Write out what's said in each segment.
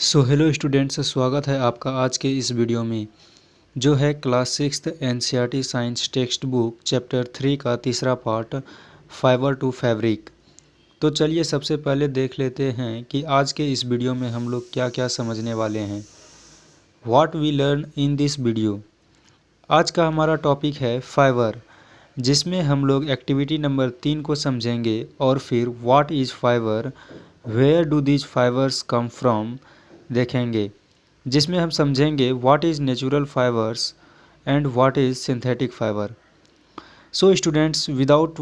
So hello students, स्वागत है आपका आज के इस वीडियो में जो है class sixth NCERT science text book chapter 3 का तीसरा पार्ट फाइबर टू फैब्रिक। तो चलिए सबसे पहले देख लेते हैं कि आज के इस वीडियो में हम लोग क्या क्या समझने वाले हैं। What we learn in this video. आज का हमारा टॉपिक है फाइबर, जिसमें हम लोग एक्टिविटी नंबर 3 को समझेंगे और फिर what is fibre, where do these fibres come from देखेंगे, जिसमें हम समझेंगे what is natural fibres and what is synthetic fibre. So students, without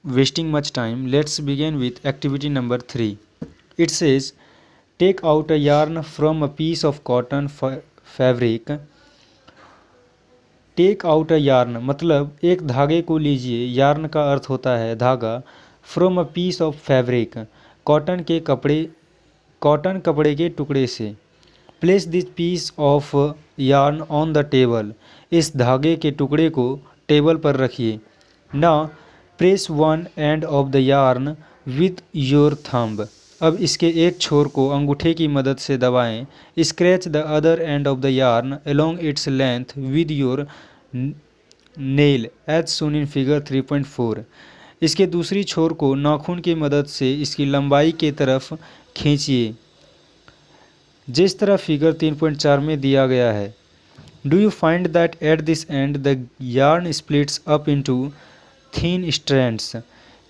wasting much time, let's begin with activity number 3। It says take out a yarn from a piece of cotton fabric. Take out a yarn मतलब एक धागे को लीजिए, yarn का अर्थ होता है धागा, from a piece of fabric cotton कपड़े के टुकड़े से। Place this piece of yarn on the table, इस धागे के टुकड़े को टेबल पर रखिए। Now press one end of the yarn with your thumb, अब इसके एक छोर को अंगूठे की मदद से दबाएं। Scratch the other end of the yarn along its length with your nail as shown in figure 3.4, इसके दूसरी छोर को नाखून की मदद से इसकी लंबाई के तरफ खींचिए, जिस तरह फिगर 3.4 में दिया गया है। Do you find that at this and the yarn splits up into thin strands,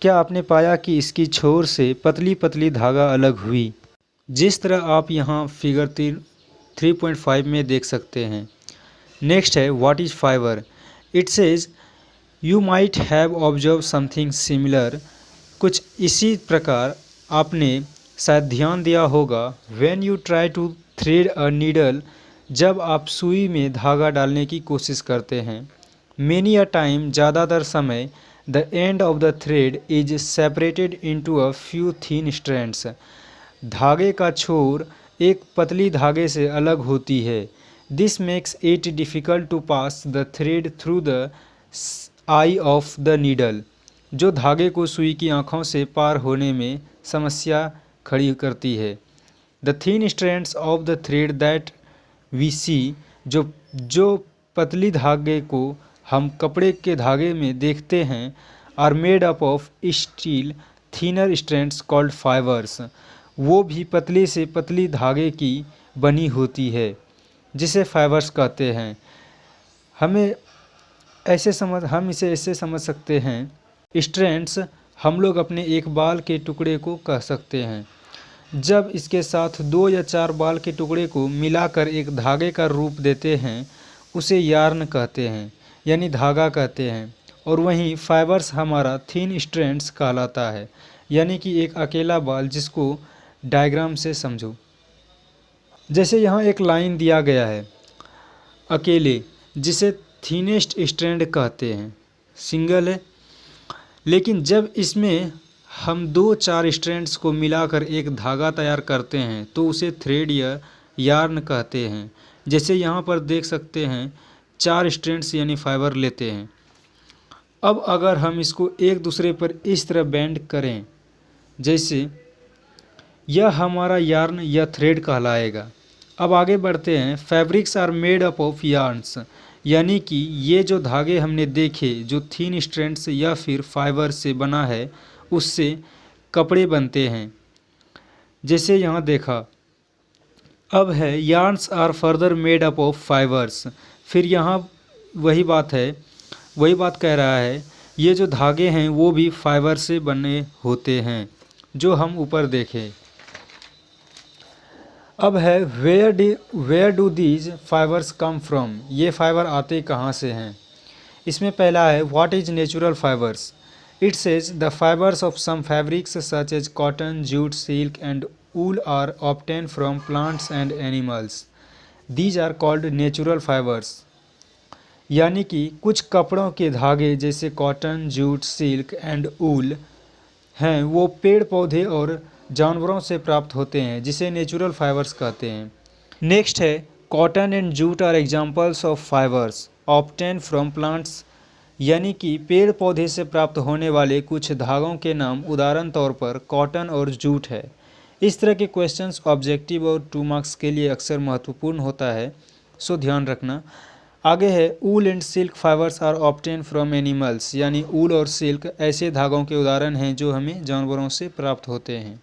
क्या आपने पाया कि इसकी छोर से पतली पतली धागा अलग हुई, जिस तरह आप यहाँ फिगर 3.5 में देख सकते हैं। नेक्स्ट है what is fibre. It says you might have observe something similar, कुछ इसी प्रकार आपने शायद ध्यान दिया होगा। When you try to thread a needle, जब आप सुई में धागा डालने की कोशिश करते हैं। मेनी अ टाइम, ज़्यादातर समय, the end of the thread is separated into a few thin strands, धागे का छोर एक पतली धागे से अलग होती है। This makes it difficult to pass the thread through the eye of the needle, जो धागे को सुई की आँखों से पार होने में समस्या खड़ी करती है। The thin strands of the thread that we see, जो पतली धागे को हम कपड़े के धागे में देखते हैं, are made up of still thinner strands called fibres, वो भी पतली से पतली धागे की बनी होती है, जिसे फाइबर्स कहते हैं। हम इसे ऐसे समझ सकते हैं, स्ट्रैंड्स हम लोग अपने एक बाल के टुकड़े को कह सकते हैं। जब इसके साथ 2 या 4 बाल के टुकड़े को मिलाकर एक धागे का रूप देते हैं, उसे यार्न कहते हैं, यानी धागा कहते हैं। और वहीं फाइबर्स हमारा थिन स्ट्रैंड्स कहलाता है, यानी कि एक अकेला बाल, जिसको डायग्राम से समझो। जैसे यहाँ एक लाइन दिया गया है, अकेले, जिसे थिनेस्ट स्ट्रैंड कहते हैं, सिंगल है। लेकिन जब इसमें हम 2-4 स्ट्रैंड्स को मिलाकर एक धागा तैयार करते हैं तो उसे थ्रेड या यार्न कहते हैं। जैसे यहाँ पर देख सकते हैं 4 स्ट्रैंड्स यानी फाइबर लेते हैं। अब अगर हम इसको एक दूसरे पर इस तरह बेंड करें, जैसे यह हमारा यार्न या थ्रेड कहलाएगा। अब आगे बढ़ते हैं। Fabrics are made up of yarns, यानी कि ये जो धागे हमने देखे, जो थिन स्ट्रैंड्स या फिर फाइबर से बना है, उससे कपड़े बनते हैं, जैसे यहाँ देखा। अब है yarns are further made up of fibres, फिर यहाँ वही बात कह रहा है, ये जो धागे हैं वो भी फाइबर से बने होते हैं, जो हम ऊपर देखें। अब है where do these fibres come from, ये फाइबर आते कहाँ से हैं। इसमें पहला है what is natural fibres. It says the fibers of some fabrics such as cotton, jute, silk and wool are obtained from plants and animals. These are called natural fibers. यानी कि कुछ कपड़ों के धागे जैसे कॉटन, जूट, सिल्क एंड ऊल हैं, वो पेड़ पौधे और जानवरों से प्राप्त होते हैं, जिसे नेचुरल फाइबर्स कहते हैं। नेक्स्ट है cotton and jute are examples of fibres obtain from plants, यानी कि पेड़ पौधे से प्राप्त होने वाले कुछ धागों के नाम उदाहरण तौर पर कॉटन और जूट है। इस तरह के क्वेश्चंस ऑब्जेक्टिव और 2 मार्क्स के लिए अक्सर महत्वपूर्ण होता है, सो ध्यान रखना। आगे है wool and silk fibres are obtain from animals, यानी ऊल और सिल्क ऐसे धागों के उदाहरण हैं जो हमें जानवरों से प्राप्त होते हैं।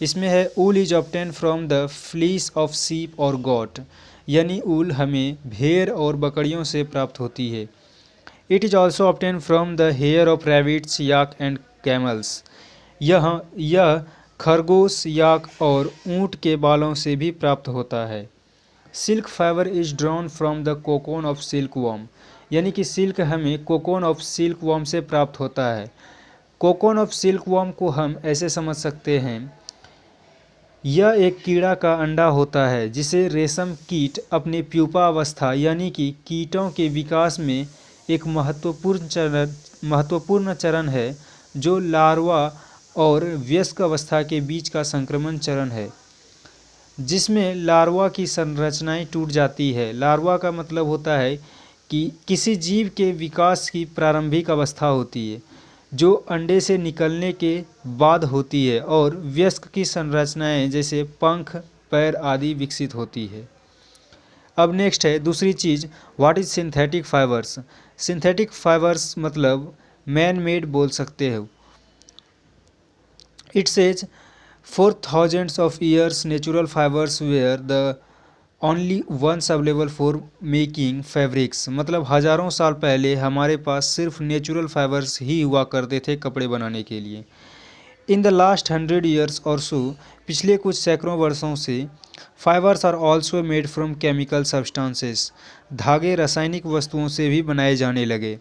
इसमें है wool is obtain from the fleece of sheep और गोट, यानी ऊल हमें भेड़ और बकरियों से प्राप्त होती है। It is also obtain from the hair of rabbits, yak and camels, यह खरगोश, याक और ऊँट के बालों से भी प्राप्त होता है। Silk fibre is drawn from the cocoon of silk worm, यानी कि सिल्क हमें कोकोन ऑफ सिल्क वॉर्म से प्राप्त होता है। कोकोन ऑफ सिल्क वॉर्म को हम ऐसे समझ सकते हैं, यह एक कीड़ा का अंडा होता है जिसे रेशम कीट अपनी प्यूपा अवस्था यानी कि कीटों के विकास में एक महत्वपूर्ण चरण है, जो लार्वा और वयस्क अवस्था के बीच का संक्रमण चरण है, जिसमें लार्वा की संरचनाएं टूट जाती है। लार्वा का मतलब होता है कि किसी जीव के विकास की प्रारंभिक अवस्था होती है जो अंडे से निकलने के बाद होती है, और वयस्क की संरचनाएं जैसे पंख, पैर आदि विकसित होती है। अब नेक्स्ट है दूसरी चीज़, what is synthetic fibres. Synthetic fibres मतलब मैन मेड बोल सकते हो। It says for thousands of years natural fibers were the only ones available for making fabrics, मतलब हज़ारों साल पहले हमारे पास सिर्फ नेचुरल फाइबर्स ही हुआ करते थे कपड़े बनाने के लिए। इन द लास्ट 100 years और सो, पिछले कुछ सैकड़ों वर्षों से fibres are also made from chemical substances, धागे रासायनिक वस्तुओं से भी बनाए जाने लगे।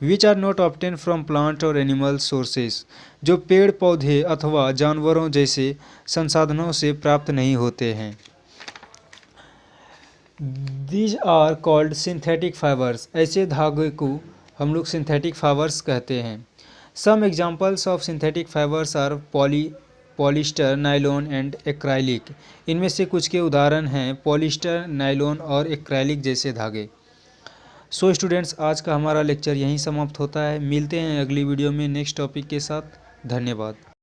Which are not obtain from plant और एनिमल सोर्सेस, जो पेड़ पौधे अथवा जानवरों जैसे संसाधनों से प्राप्त नहीं होते हैं। These are called synthetic fibres, ऐसे धागे को हम लोग सिंथेटिक फाइबर्स कहते हैं। Some examples of synthetic fibres are polyester, nylon and acrylic, इनमें से कुछ के उदाहरण हैं पॉलिस्टर, नायलॉन और एक्राइलिक जैसे धागे। सो स्टूडेंट्स, आज का हमारा लेक्चर यहीं समाप्त होता है। मिलते हैं अगली वीडियो में नेक्स्ट टॉपिक के साथ। धन्यवाद।